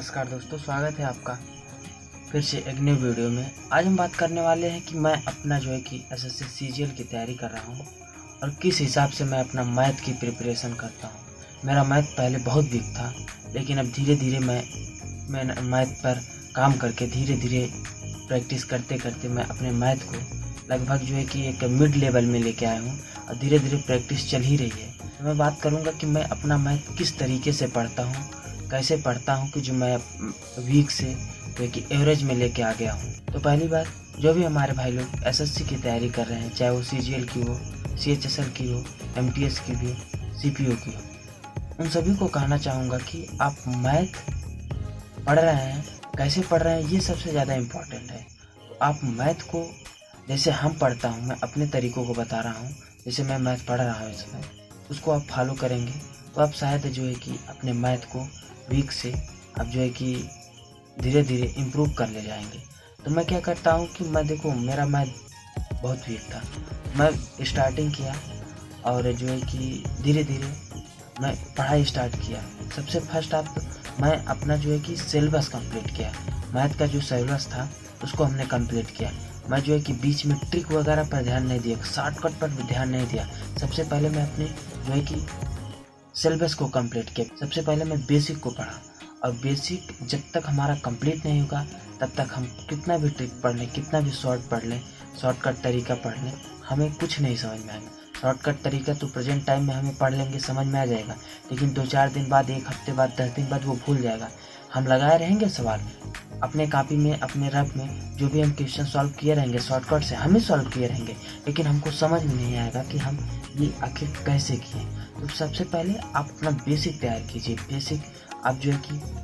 नमस्कार दोस्तों, स्वागत है आपका फिर से एक न्यू वीडियो में। आज हम बात करने वाले हैं कि मैं अपना एसएससी सीजीएल की तैयारी कर रहा हूं और किस हिसाब से मैं अपना मैथ की प्रिपरेशन करता हूं। मेरा मैथ पहले बहुत वीक था, लेकिन अब धीरे धीरे मैं मैथ पर काम करके धीरे धीरे प्रैक्टिस करते करते मैं अपने मैथ को लगभग एक मिड लेवल में लेके आया हूँ और धीरे धीरे प्रैक्टिस चल ही रही है। तो मैं बात करूँगा कि मैं अपना मैथ किस तरीके से पढ़ता हूँ, कैसे पढ़ता हूँ कि जो मैं वीक से एवरेज में लेके आ गया हूँ। तो पहली बात, जो भी हमारे भाई लोग एसएससी की तैयारी कर रहे हैं, चाहे वो सीजीएल की हो, सीएचएसएल की हो, एमटीएस की भी, सीपीओ की हो, उन सभी को कहना चाहूँगा कि आप मैथ पढ़ रहे हैं, कैसे पढ़ रहे हैं, ये सबसे ज़्यादा इम्पोर्टेंट है। तो आप मैथ को जैसे हम पढ़ता हूँ, मैं अपने तरीक़ों को बता रहा हूँ, जैसे मैं मैथ पढ़ रहा हूँ इसमें, उसको आप फॉलो करेंगे तो आप शायद अपने मैथ को वीक से आप धीरे धीरे इम्प्रूव कर ले जाएंगे। तो मैं क्या करता हूँ कि मेरा मैथ बहुत वीक था। मैं स्टार्टिंग किया और धीरे धीरे मैं पढ़ाई स्टार्ट किया। सबसे फर्स्ट मैं अपना सिलेबस कंप्लीट किया। मैथ का जो सिलेबस था उसको हमने कंप्लीट किया। मैं बीच में ट्रिक वगैरह पर ध्यान नहीं दिया, शॉर्टकट पर भी ध्यान नहीं दिया। सबसे पहले मैं अपने सिलेबस को कंप्लीट किया। सबसे पहले मैं बेसिक को पढ़ा, और बेसिक जब तक हमारा कंप्लीट नहीं होगा तब तक हम कितना भी ट्रिक पढ़ लें, कितना भी शॉर्टकट तरीका पढ़ लें, हमें कुछ नहीं समझ में आएगा। शॉर्टकट तरीका तो प्रेजेंट टाइम में हमें पढ़ लेंगे, समझ में आ जाएगा, लेकिन 2-4 दिन बाद, 1 हफ्ते बाद, 10 दिन बाद वो भूल जाएगा। हम लगाए रहेंगे सवाल अपने कॉपी में, अपने रफ में, जो भी हम क्वेश्चन सॉल्व किए रहेंगे शॉर्टकट से, हमें सॉल्व किए रहेंगे, लेकिन हमको समझ में नहीं आएगा कि हम ये आखिर कैसे किए। तो सबसे पहले आप अपना बेसिक तैयार कीजिए। बेसिक आप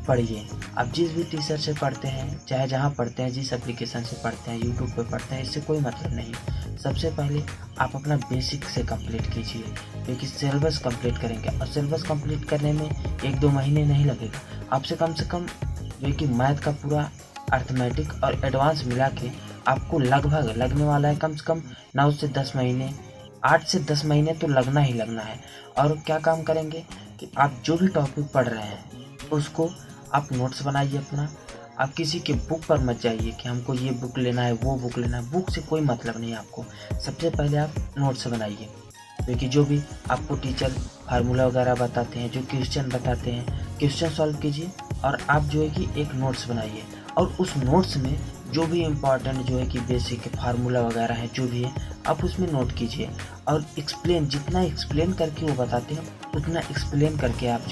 पढ़िए। आप जिस भी टीचर से पढ़ते हैं, चाहे जहाँ पढ़ते हैं, जिस एप्लीकेशन से पढ़ते हैं, यूट्यूब पे पढ़ते हैं, इससे कोई मतलब नहीं। सबसे पहले आप अपना बेसिक से कंप्लीट कीजिए, क्योंकि सिलेबस कंप्लीट करेंगे और सिलेबस कंप्लीट करने में 1-2 महीने नहीं लगेगा। आपसे कम से कम मैथ का पूरा अर्थमेटिक और एडवांस मिला के आपको लगभग लगने वाला है कम से कम 9 से 10 महीने, 8 से 10 महीने तो लगना ही लगना है। और क्या काम करेंगे कि आप जो भी टॉपिक पढ़ रहे हैं उसको आप नोट्स बनाइए अपना। आप किसी के बुक पर मत जाइए कि हमको ये बुक लेना है, वो बुक लेना है, बुक से कोई मतलब नहीं आपको। सबसे पहले आप नोट्स बनाइए, क्योंकि जो भी आपको टीचर फार्मूला वगैरह बताते हैं, जो क्वेश्चन बताते हैं, क्वेश्चन सॉल्व कीजिए और आप एक नोट्स बनाइए। और उस नोट्स में जो भी इम्पॉर्टेंट बेसिक फार्मूला वगैरह है, जो भी है, आप उसमें नोट कीजिए और जितना एक्सप्लेन करके वो बताते हैं उतना एक्सप्लेन करके आप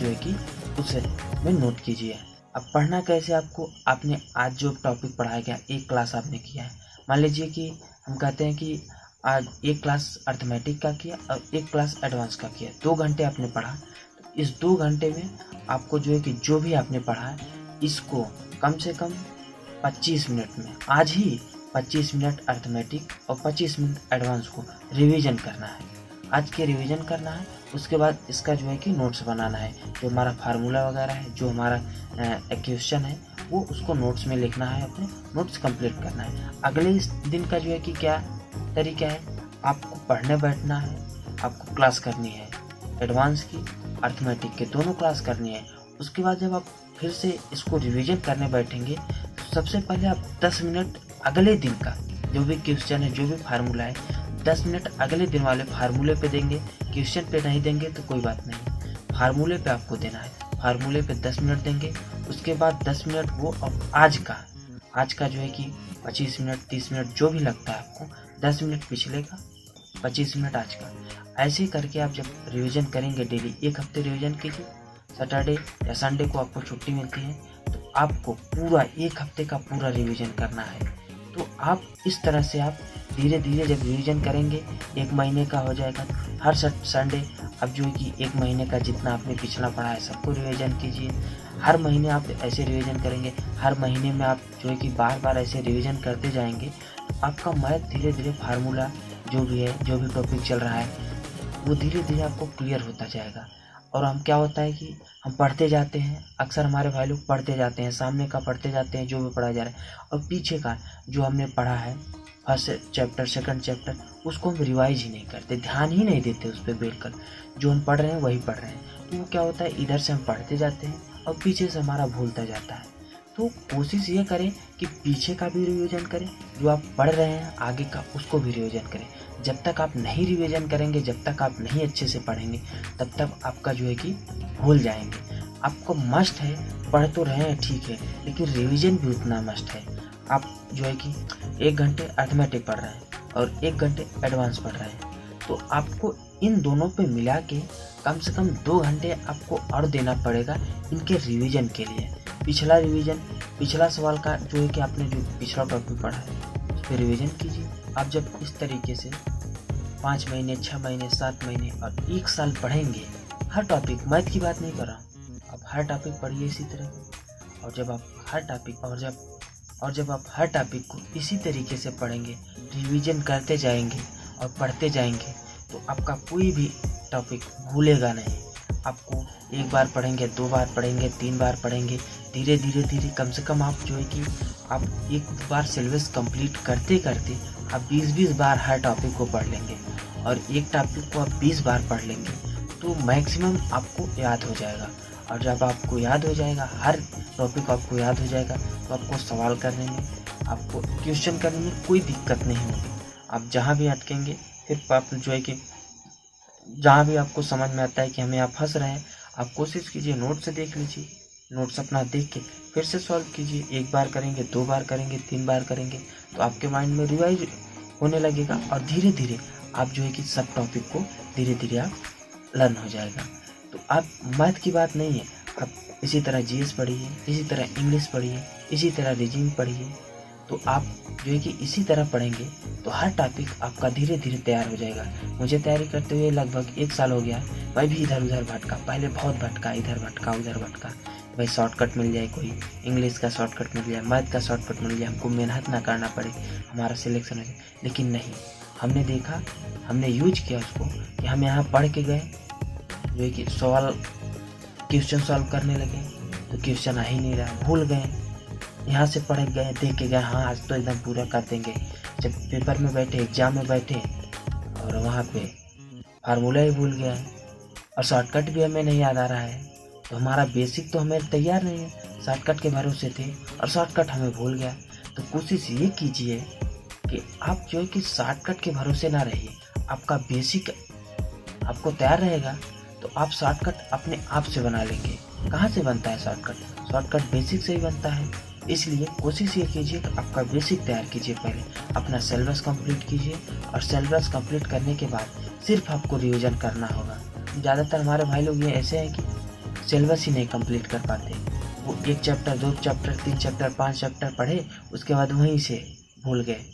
उसे में नोट कीजिए। अब पढ़ना कैसे आपने आज जो टॉपिक पढ़ाया गया, एक क्लास आपने किया है, मान लीजिए कि हम कहते हैं कि आज एक क्लास अर्थमेटिक का किया और एक क्लास एडवांस का किया, 2 घंटे आपने पढ़ा। तो इस 2 घंटे में आपको जो भी आपने पढ़ा है, इसको कम से कम 25 मिनट में, आज ही 25 मिनट अर्थमेटिक और 25 मिनट एडवांस को रिवीजन करना है। आज के रिवीजन करना है, उसके बाद इसका नोट्स बनाना है। जो हमारा फार्मूला वगैरह है, जो हमारा क्वेश्चन है, वो उसको नोट्स में लिखना है, अपने नोट्स कंप्लीट करना है। अगले दिन का क्या तरीका है, आपको पढ़ने बैठना है, आपको क्लास करनी है, एडवांस की, अर्थमेटिक के दोनों क्लास करनी है। उसके बाद जब आप फिर से इसको रिवीजन करने बैठेंगे तो सबसे पहले आप 10 मिनट अगले दिन का जो भी क्वेश्चन है, जो भी फार्मूला है, 10 मिनट अगले दिन वाले फार्मूले पे देंगे। क्वेश्चन पे नहीं देंगे तो कोई बात नहीं, फार्मूले पे आपको देना है। फार्मूले पे 10 मिनट देंगे। उसके बाद 10 मिनट वो अब आज का 25 मिनट, 30 मिनट जो भी लगता है आपको, 10 मिनट पिछले का, 25 मिनट आज का। ऐसे ही करके आप जब रिवीजन करेंगे डेली, 1 हफ्ते रिवीजन कीजिए। सैटरडे या संडे को आपको छुट्टी मिलती है, तो आपको पूरा 1 हफ्ते का पूरा रिवीजन करना है। तो आप इस तरह से आप धीरे धीरे जब रिवीजन करेंगे, 1 महीने का हो जाएगा। हर संडे अब 1 महीने का जितना आपने पिछला पढ़ा है सबको रिवीजन कीजिए। हर महीने आप ऐसे रिवीजन करेंगे, हर महीने में आप बार बार ऐसे रिवीजन करते जाएंगे, तो आपका मैथ धीरे धीरे फार्मूला जो भी है, जो भी टॉपिक चल रहा है, वो धीरे धीरे आपको क्लियर होता जाएगा। और हम क्या होता है कि हम पढ़ते जाते हैं, अक्सर हमारे भाई लोग पढ़ते जाते हैं, सामने का पढ़ते जाते हैं जो भी पढ़ाया जा रहा है, और पीछे का जो हमने पढ़ा है, फर्स्ट चैप्टर, सेकंड चैप्टर, उसको हम रिवाइज ही नहीं करते, ध्यान ही नहीं देते उस पर बैठकर। जो हम पढ़ रहे हैं वही पढ़ रहे हैं। तो वो क्या होता है, इधर से हम पढ़ते जाते हैं और पीछे से हमारा भूलता जाता है। तो कोशिश ये करें कि पीछे का भी रिवीजन करें, जो आप पढ़ रहे हैं आगे का उसको भी रिवीजन करें। जब तक आप नहीं रिवीजन करेंगे, जब तक आप नहीं अच्छे से पढ़ेंगे, तब तक आपका जो है कि भूल जाएंगे। आपको मस्ट है, पढ़ तो रहे हैं ठीक है, लेकिन रिवीजन भी उतना मस्ट है। आप जो है कि 1 घंटे अर्थमेटिक पढ़ रहे हैं और 1 घंटे एडवांस पढ़ रहे हैं, तो आपको इन दोनों पे मिला के कम से कम 2 घंटे आपको और देना पड़ेगा इनके रिवीजन के लिए। पिछला रिवीजन, पिछला सवाल का जो है कि आपने जो पिछला टॉपिक पढ़ा है उस पर रिवीजन कीजिए। आप जब इस तरीके से 5 महीने, 6 महीने, 7 महीने और 1 साल पढ़ेंगे, हर टॉपिक, मैथ की बात नहीं कर रहा हूँ, आप हर टॉपिक पढ़िए इसी तरह। और जब आप हर टॉपिक को इसी तरीके से पढ़ेंगे, रिवीजन करते जाएंगे और पढ़ते जाएंगे, तो आपका कोई भी टॉपिक भूलेगा नहीं। आपको 1 बार पढ़ेंगे, 2 बार पढ़ेंगे, 3 बार पढ़ेंगे, धीरे धीरे कम से कम आप जो है कि आप 1 बार सिलेबस कंप्लीट करते करते आप 20-20 बार हर टॉपिक को पढ़ लेंगे और एक टॉपिक को आप 20 बार पढ़ लेंगे, तो मैक्सिमम आपको याद हो जाएगा। और जब आपको याद हो जाएगा, हर टॉपिक आपको याद हो जाएगा, तो आपको सवाल करने में, आपको क्वेश्चन करने में कोई दिक्कत नहीं होगी। आप जहाँ भी अटकेंगे, फिर आप जो है कि जहाँ भी आपको समझ में आता है कि हमें आप फंस रहे हैं, आप कोशिश कीजिए नोट से देख लीजिए, नोट्स अपना देख के फिर से सॉल्व कीजिए। 1 बार करेंगे, 2 बार करेंगे, 3 बार करेंगे, तो आपके माइंड में रिवाइज होने लगेगा और धीरे धीरे आप जो है कि सब टॉपिक को धीरे धीरे आप लर्न हो जाएगा। तो आप मैथ की बात नहीं है, आप इसी तरह जीएस पढ़िए, इसी तरह इंग्लिश पढ़िए, इसी तरह रीजनिंग पढ़िए, तो आप जो है कि इसी तरह पढ़ेंगे तो हर टॉपिक आपका धीरे धीरे तैयार हो जाएगा। मुझे तैयारी करते हुए लगभग 1 साल हो गया, मैं भी इधर उधर भटका, पहले बहुत भटका, इधर भटका उधर भटका, भाई शॉर्टकट मिल जाए, कोई इंग्लिश का शॉर्टकट मिल जाए, मैथ का शॉर्टकट मिल जाए, हमको मेहनत ना करना पड़े, हमारा सिलेक्शन हो जाए। लेकिन नहीं, हमने देखा, हमने यूज किया उसको कि हम यहाँ पढ़ के गए, जो है कि क्वेश्चन सॉल्व करने लगे तो क्वेश्चन आ ही नहीं रहा, भूल गए। यहाँ से पढ़ गए, देख के गए, हाँ आज तो एकदम पूरा कर देंगे। जब पेपर में बैठे, एग्जाम में बैठे और वहाँ पे फार्मूला ही भूल गया और शॉर्टकट भी हमें नहीं याद आ रहा है, तो हमारा बेसिक तो हमें तैयार नहीं है, शॉर्टकट के भरोसे थे और शॉर्टकट हमें भूल गया। तो कोशिश ये कीजिए कि आप जो है कि शॉर्टकट के भरोसे ना रहिए, आपका बेसिक आपको तैयार रहेगा तो आप शॉर्टकट अपने आप से बना लेंगे। कहाँ से बनता है शॉर्टकट? शॉर्टकट बेसिक से ही बनता है। इसलिए कोशिश ये कीजिए कि आपका बेसिक तैयार कीजिए, पहले अपना सिलेबस कंप्लीट कीजिए और सिलेबस कंप्लीट करने के बाद सिर्फ आपको रिवीजन करना होगा। ज़्यादातर हमारे भाई लोग ये ऐसे हैं कि सिलेबस ही नहीं कंप्लीट कर पाते, वो 1 चैप्टर, 2 चैप्टर, 3 चैप्टर, 5 चैप्टर पढ़े, उसके बाद वहीं से भूल गए,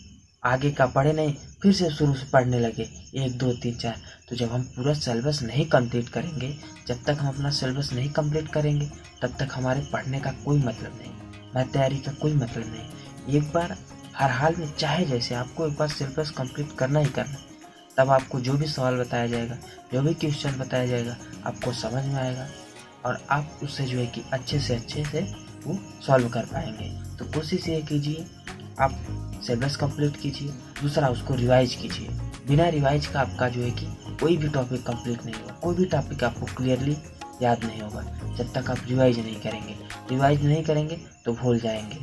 आगे का पढ़े नहीं, फिर से शुरू से पढ़ने लगे 1, 2, 3, 4। तो जब हम पूरा सिलेबस नहीं कंप्लीट करेंगे, जब तक हम अपना सिलेबस नहीं कंप्लीट करेंगे, तब तक हमारे पढ़ने का कोई मतलब नहीं, मैथ तैयारी का कोई मतलब नहीं। एक बार हर हाल में, चाहे जैसे, आपको एक बार सिलेबस कंप्लीट करना ही करना, तब आपको जो भी सवाल बताया जाएगा, जो भी क्वेश्चन बताया जाएगा, आपको समझ में आएगा और आप उससे जो है कि अच्छे से वो सॉल्व कर पाएंगे। तो कोशिश ये कीजिए, आप सिलेबस कंप्लीट कीजिए, दूसरा उसको रिवाइज कीजिए। बिना रिवाइज का आपका जो है कि कोई भी टॉपिक कंप्लीट नहीं होगा, कोई भी टॉपिक आपको क्लियरली याद नहीं होगा जब तक आप रिवाइज नहीं करेंगे। रिवाइज नहीं करेंगे तो भूल जाएंगे,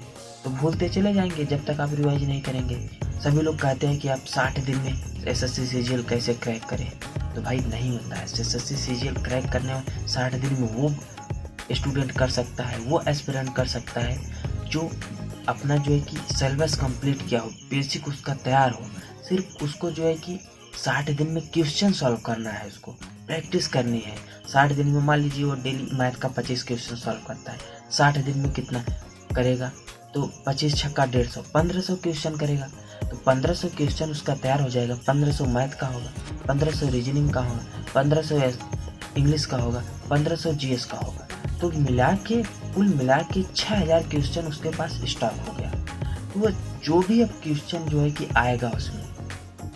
तो भूलते चले जाएंगे जब तक आप रिवाइज नहीं करेंगे। सभी लोग कहते हैं कि आप 60 दिन में एसएससी सीजीएल कैसे क्रैक करें, तो भाई नहीं होता है। एसएससी सीजीएल क्रैक करने में 60 दिन में वो स्टूडेंट कर सकता है, वो एस्पिरेंट कर सकता है जो अपना जो है कि सिलेबस कंप्लीट किया हो, बेसिक उसका तैयार हो। सिर्फ उसको जो है कि 60 दिन में क्वेश्चन सॉल्व करना है, उसको प्रैक्टिस करनी है। 60 दिन में मान लीजिए वो डेली मैथ का 25 क्वेश्चन सॉल्व करता है, 60 दिन में कितना करेगा? तो 25 छक्का 150, 1500 क्वेश्चन करेगा, तो 1500 क्वेश्चन उसका तैयार हो जाएगा। 1500 मैथ का होगा, 1500 रीजनिंग का होगा, 1500 इंग्लिश का होगा, 1500 जीएस का होगा। तो कुल मिला के 6000 क्वेश्चन उसके पास स्टॉक हो गया। तो वो जो भी अब क्वेश्चन जो है कि आएगा, उसमें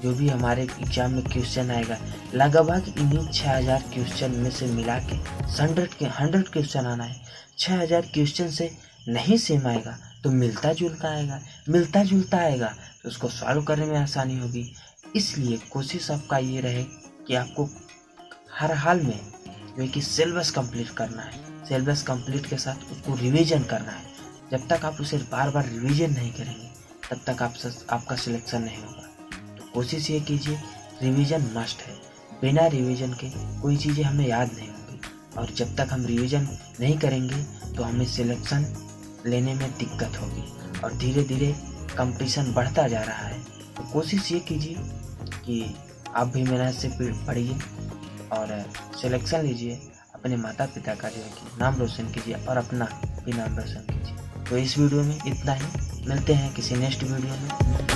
जो भी हमारे एग्जाम में क्वेश्चन आएगा, लगभग इन्हीं 6000 क्वेश्चन में से मिला के 100 क्वेश्चन आना है। 6000 क्वेश्चन से नहीं सेम आएगा तो मिलता जुलता आएगा तो उसको सॉल्व करने में आसानी होगी। इसलिए कोशिश आपका ये रहे कि आपको हर हाल में जो है कि सिलेबस कंप्लीट करना है, सिलेबस कंप्लीट के साथ उसको रिवीजन करना है। जब तक आप उसे बार बार रिवीजन नहीं करेंगे तब तक आपका सिलेक्शन नहीं होगा। तो कोशिश ये कीजिए, रिवीजन मस्ट है। बिना रिवीजन के कोई चीज़ें हमें याद नहीं होंगी, और जब तक हम रिवीजन नहीं करेंगे तो हमें सिलेक्शन लेने में दिक्कत होगी, और धीरे धीरे कंपटीशन बढ़ता जा रहा है। तो कोशिश ये कीजिए कि आप भी मेहनत से पढ़िए और सिलेक्शन लीजिए, अपने माता पिता का जो है कि नाम रोशन कीजिए और अपना भी नाम रोशन कीजिए। तो इस वीडियो में इतना ही, मिलते हैं किसी नेक्स्ट वीडियो में।